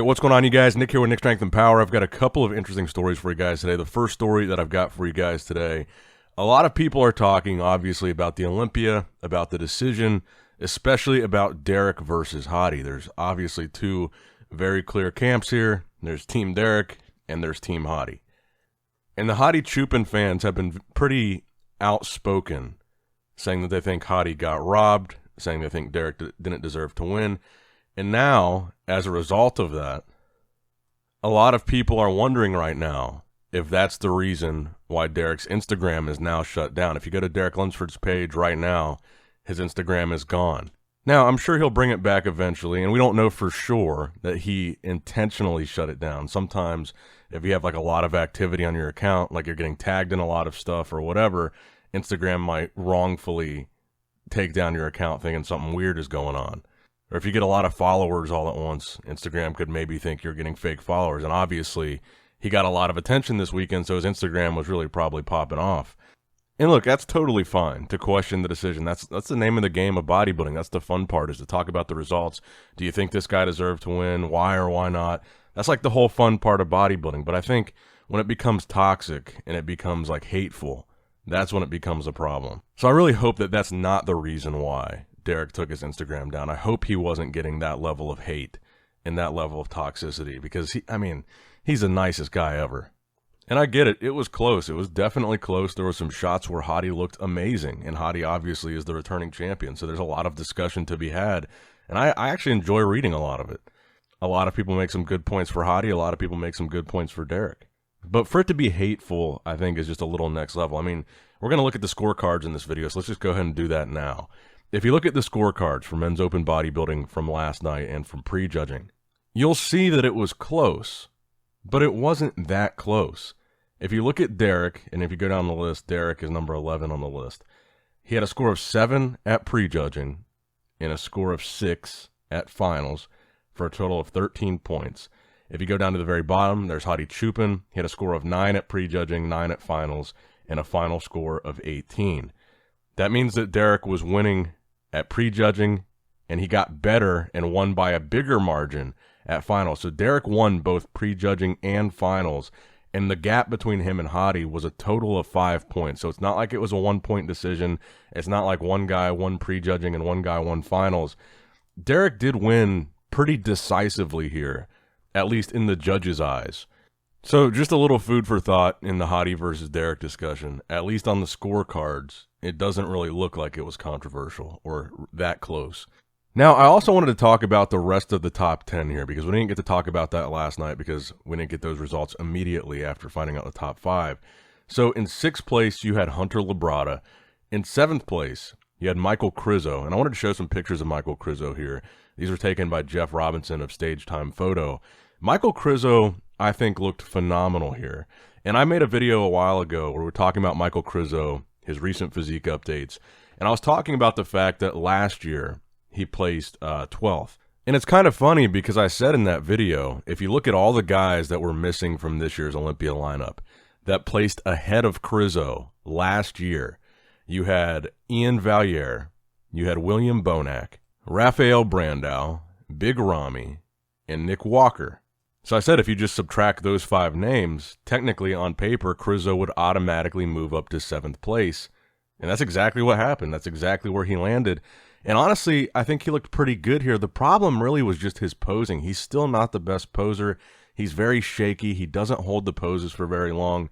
what's going on, you guys? Nick here with Nick Strength and Power. I've got a couple of interesting stories for you guys today. The first story that I've got for you guys today, a lot of people are talking, obviously, about the Olympia, about the decision, especially about Derek versus Hadi. There's obviously two very clear camps here. There's Team Derek and there's Team Hadi. And the Hadi Choopan fans have been pretty outspoken, saying that they think Hadi got robbed, saying they think Derek didn't deserve to win. And now, as a result of that, a lot of people are wondering right now if that's the reason why Derek's Instagram is now shut down. If you go to Derek Lunsford's page right now, his Instagram is gone. Now, I'm sure he'll bring it back eventually, and we don't know for sure that he intentionally shut it down. Sometimes, if you have like a lot of activity on your account, like you're getting tagged in a lot of stuff or whatever, Instagram might wrongfully take down your account thinking something weird is going on. Or if you get a lot of followers all at once, Instagram could maybe think you're getting fake followers. And obviously, he got a lot of attention this weekend, so his Instagram was really probably popping off. And look, that's totally fine to question the decision. That's the name of the game of bodybuilding. That's the fun part, is to talk about the results. Do you think this guy deserved to win? Why or why not? That's like the whole fun part of bodybuilding. But I think when it becomes toxic and it becomes like hateful, that's when it becomes a problem. So I really hope that that's not the reason why Derek took his Instagram down. I hope he wasn't getting that level of hate and that level of toxicity, because he's the nicest guy ever. And I get it. It was close. It was definitely close. There were some shots where Hadi looked amazing, and Hadi obviously is the returning champion, so there's a lot of discussion to be had, and I actually enjoy reading a lot of it. A lot of people make some good points for Hadi. A lot of people make some good points for Derek. But for it to be hateful, I think, is just a little next level. I mean, we're going to look at the scorecards in this video, so let's just go ahead and do that now. If you look at the scorecards for men's open bodybuilding from last night and from prejudging, you'll see that it was close, but it wasn't that close. If you look at Derek, and if you go down the list, Derek is number 11 on the list. He had a score of 7 at prejudging and a score of 6 at finals for a total of 13 points. If you go down to the very bottom, there's Hadi Choopan. He had a score of 9 at prejudging, 9 at finals, and a final score of 18. That means that Derek was winning at prejudging, and he got better and won by a bigger margin at finals. So Derek won both prejudging and finals, and the gap between him and Hadi was a total of 5 points. So it's not like it was a 1-point decision. It's not like one guy won prejudging and one guy won finals. Derek did win pretty decisively here, at least in the judges' eyes. So just a little food for thought in the Hadi versus Derek discussion. At least on the scorecards, it doesn't really look like it was controversial or that close. Now, I also wanted to talk about the rest of the top 10 here, because we didn't get to talk about that last night because we didn't get those results immediately after finding out the top 5. So in 6th place, you had Hunter Labrada. In 7th place, you had Michael Krizo. And I wanted to show some pictures of Michael Krizo here. These were taken by Jeff Robinson of Stage Time Photo. Michael Krizo, I think, looked phenomenal here. And I made a video a while ago where we were talking about Michael Krizo, his recent physique updates. And I was talking about the fact that last year he placed 12th. And it's kind of funny because I said in that video, if you look at all the guys that were missing from this year's Olympia lineup that placed ahead of Krizo last year, you had Ian Valliere, you had William Bonac, Rafael Brandau, Big Ramy, and Nick Walker. So I said if you just subtract those 5 names, technically on paper, Krizo would automatically move up to 7th place. And that's exactly what happened. That's exactly where he landed. And honestly, I think he looked pretty good here. The problem really was just his posing. He's still not the best poser. He's very shaky. He doesn't hold the poses for very long.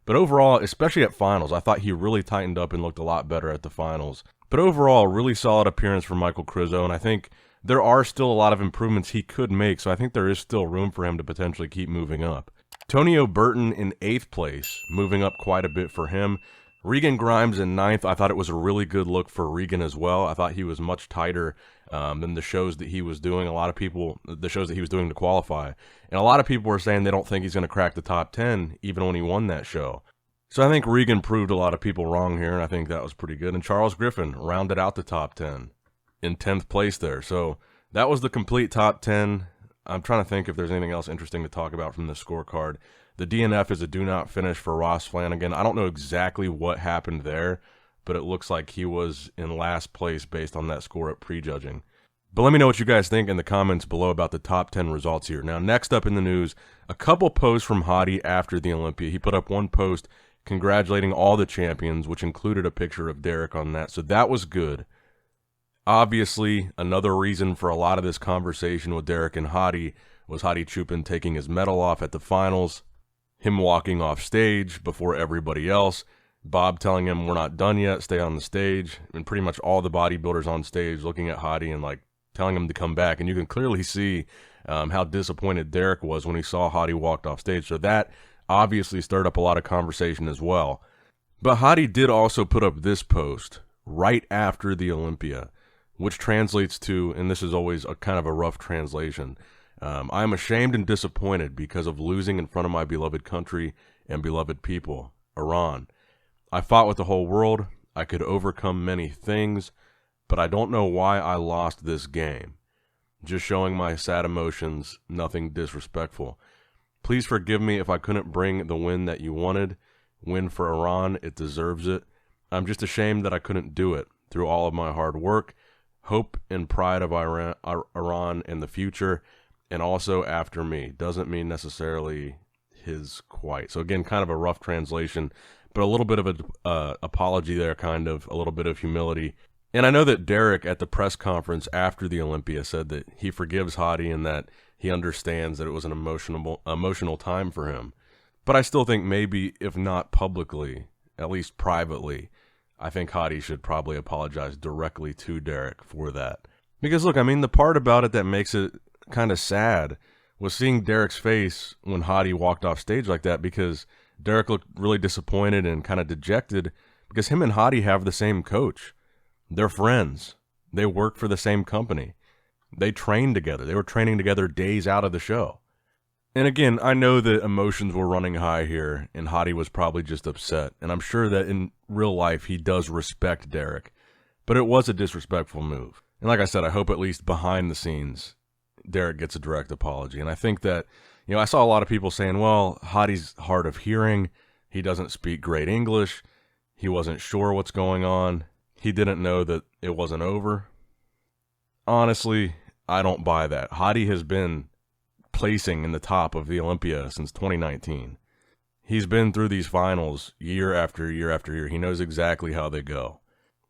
But overall, especially at finals, I thought he really tightened up and looked a lot better at the finals. But overall, really solid appearance from Michael Krizo, and I think there are still a lot of improvements he could make, so I think there is still room for him to potentially keep moving up. Tonio Burton in 8th place, moving up quite a bit for him. Regan Grimes in 9th. I thought it was a really good look for Regan as well. I thought he was much tighter than the shows that he was doing. The shows that he was doing to qualify. And a lot of people were saying they don't think he's going to crack the top 10, even when he won that show. So I think Regan proved a lot of people wrong here, and I think that was pretty good. And Charles Griffin rounded out the top 10 in 10th place there. So that was the complete top 10. I'm trying to think if there's anything else interesting to talk about from the scorecard. The DNF is a do not finish for Ross Flanagan. I don't know exactly what happened there, but it looks like he was in last place based on that score at prejudging. But let me know what you guys think in the comments below about the top 10 results here. Now, next up in the news, a couple posts from Hadi after the Olympia. He put up one post congratulating all the champions, which included a picture of Derek on that. So that was good. Obviously, another reason for a lot of this conversation with Derek and Hadi was Hadi Choopan taking his medal off at the finals, him walking off stage before everybody else, Bob telling him, we're not done yet, stay on the stage, and pretty much all the bodybuilders on stage looking at Hadi and like telling him to come back. And you can clearly see how disappointed Derek was when he saw Hadi walked off stage. So that obviously stirred up a lot of conversation as well. But Hadi did also put up this post right after the Olympia, which translates to, and this is always a kind of a rough translation, I am ashamed and disappointed because of losing in front of my beloved country and beloved people, Iran. I fought with the whole world. I could overcome many things, but I don't know why I lost this game. Just showing my sad emotions, nothing disrespectful. Please forgive me if I couldn't bring the win that you wanted. Win for Iran, it deserves it. I'm just ashamed that I couldn't do it through all of my hard work, hope and pride of Iran in the future, and also after me. Doesn't mean necessarily his quite. So again, kind of a rough translation, but a little bit of an apology there, kind of a little bit of humility. And I know that Derek at the press conference after the Olympia said that he forgives Hadi and that he understands that it was an emotional time for him. But I still think maybe, if not publicly, at least privately, I think Hadi should probably apologize directly to Derek for that. Because look, I mean, the part about it that makes it kind of sad was seeing Derek's face when Hadi walked off stage like that, because Derek looked really disappointed and kind of dejected because him and Hadi have the same coach. They're friends. They work for the same company. They train together. They were training together days out of the show. And again, I know that emotions were running high here, and Hadi was probably just upset. And I'm sure that in real life he does respect Derek. But it was a disrespectful move. And like I said, I hope at least behind the scenes, Derek gets a direct apology. And I think that, you know, I saw a lot of people saying, well, Hadi's hard of hearing. He doesn't speak great English. He wasn't sure what's going on. He didn't know that it wasn't over. Honestly, I don't buy that. Hadi has been placing in the top of the Olympia since 2019. He's been through these finals year after year after year. He knows exactly how they go.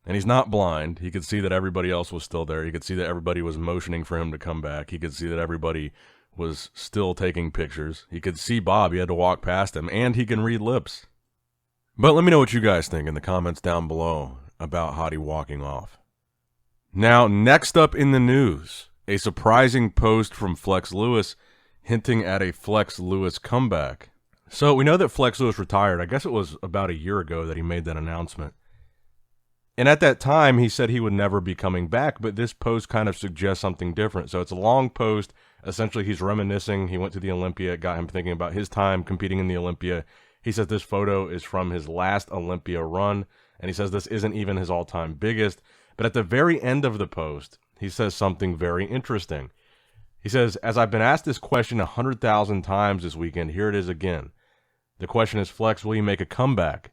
And he's not blind. He could see that everybody else was still there. He could see that everybody was motioning for him to come back. He could see that everybody was still taking pictures. He could see Bob. He had to walk past him. And he can read lips. But let me know what you guys think in the comments down below about Hadi walking off. Now, next up in the news, a surprising post from Flex Lewis hinting at a Flex Lewis comeback. So we know that Flex Lewis retired. I guess it was about a year ago that he made that announcement. And at that time, he said he would never be coming back, but this post kind of suggests something different. So it's a long post. Essentially, he's reminiscing. He went to the Olympia. It got him thinking about his time competing in the Olympia. He says this photo is from his last Olympia run, and he says this isn't even his all-time biggest. But at the very end of the post, he says something very interesting. He says, as I've been asked this question 100,000 times this weekend, here it is again. The question is, Flex, will you make a comeback?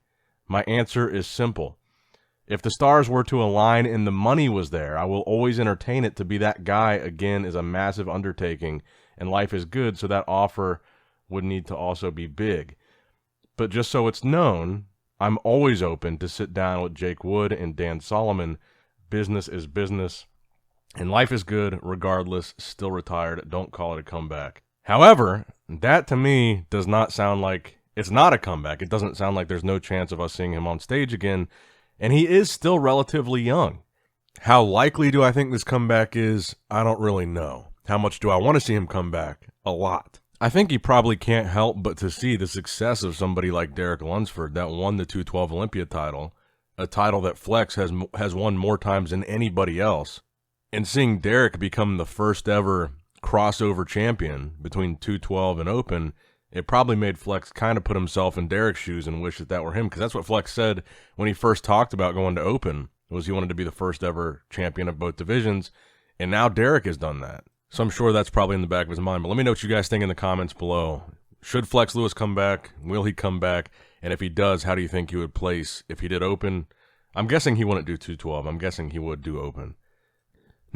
My answer is simple. If the stars were to align and the money was there, I will always entertain it. To be that guy again is a massive undertaking, and life is good, so that offer would need to also be big. But just so it's known, I'm always open to sit down with Jake Wood and Dan Solomon. Business is business, and life is good regardless. Still retired. Don't call it a comeback. However, that to me does not sound like it's not a comeback. It doesn't sound like there's no chance of us seeing him on stage again. And he is still relatively young. How likely do I think this comeback is? I don't really know. How much do I want to see him come back? A lot. I think he probably can't help but to see the success of somebody like Derek Lunsford that won the 212 Olympia title, a title that Flex has won more times than anybody else. And seeing Derek become the first ever crossover champion between 212 and Open, it probably made Flex kind of put himself in Derek's shoes and wish that that were him, because that's what Flex said when he first talked about going to Open, was he wanted to be the first ever champion of both divisions, and now Derek has done that. So I'm sure that's probably in the back of his mind, but let me know what you guys think in the comments below. Should Flex Lewis come back? Will he come back? And if he does, how do you think he would place if he did Open? I'm guessing he wouldn't do 212. I'm guessing he would do Open.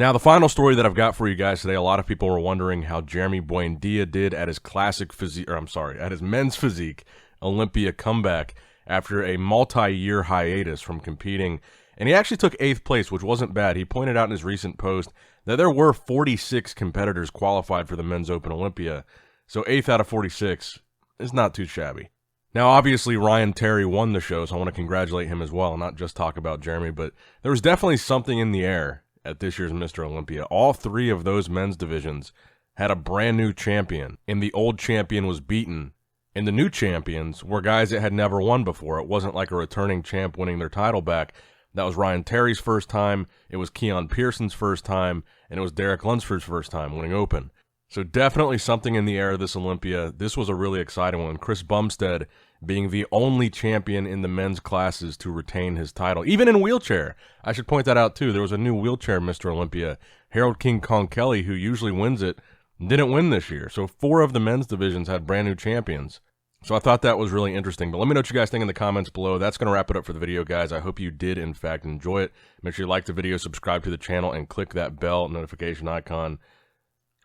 Now, the final story that I've got for you guys today, a lot of people were wondering how Jeremy Buendia did at his at his men's physique Olympia comeback after a multi-year hiatus from competing. And he actually took 8th place, which wasn't bad. He pointed out in his recent post that there were 46 competitors qualified for the Men's Open Olympia. So 8th out of 46 is not too shabby. Now, obviously, Ryan Terry won the show, so I want to congratulate him as well, and not just talk about Jeremy, but there was definitely something in the air at this year's Mr. Olympia. All 3 of those men's divisions had a brand new champion, and the old champion was beaten. And the new champions were guys that had never won before. It wasn't like a returning champ winning their title back. That was Ryan Terry's first time, it was Keon Pearson's first time, and it was Derek Lunsford's first time winning Open. So definitely something in the air this Olympia. This was a really exciting one. Chris Bumstead being the only champion in the men's classes to retain his title, even in wheelchair. I should point that out too. There was a new wheelchair Mr. Olympia. Harold King Kong Kelly, who usually wins it, didn't win this year. So 4 of the men's divisions had brand new champions. So I thought that was really interesting. But let me know what you guys think in the comments below. That's going to wrap it up for the video, guys. I hope you did, in fact, enjoy it. Make sure you like the video, subscribe to the channel, and click that bell notification icon.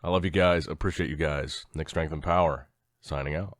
I love you guys. Appreciate you guys. Nick Strength and Power, signing out.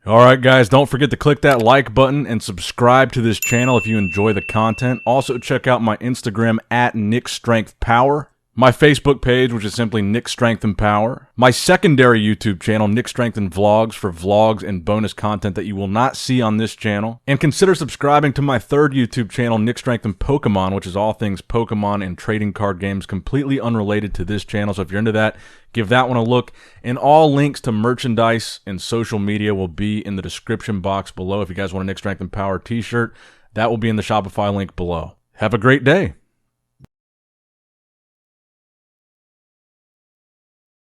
All right, guys, don't forget to click that like button and subscribe to this channel if you enjoy the content. Also, check out my Instagram at NickStrengthPower. My Facebook page, which is simply Nick Strength and Power. My secondary YouTube channel, Nick Strength and Vlogs, for vlogs and bonus content that you will not see on this channel. And consider subscribing to my 3rd YouTube channel, Nick Strength and Pokemon, which is all things Pokemon and trading card games, completely unrelated to this channel. So if you're into that, give that one a look. And all links to merchandise and social media will be in the description box below. If you guys want a Nick Strength and Power t-shirt, that will be in the Shopify link below. Have a great day.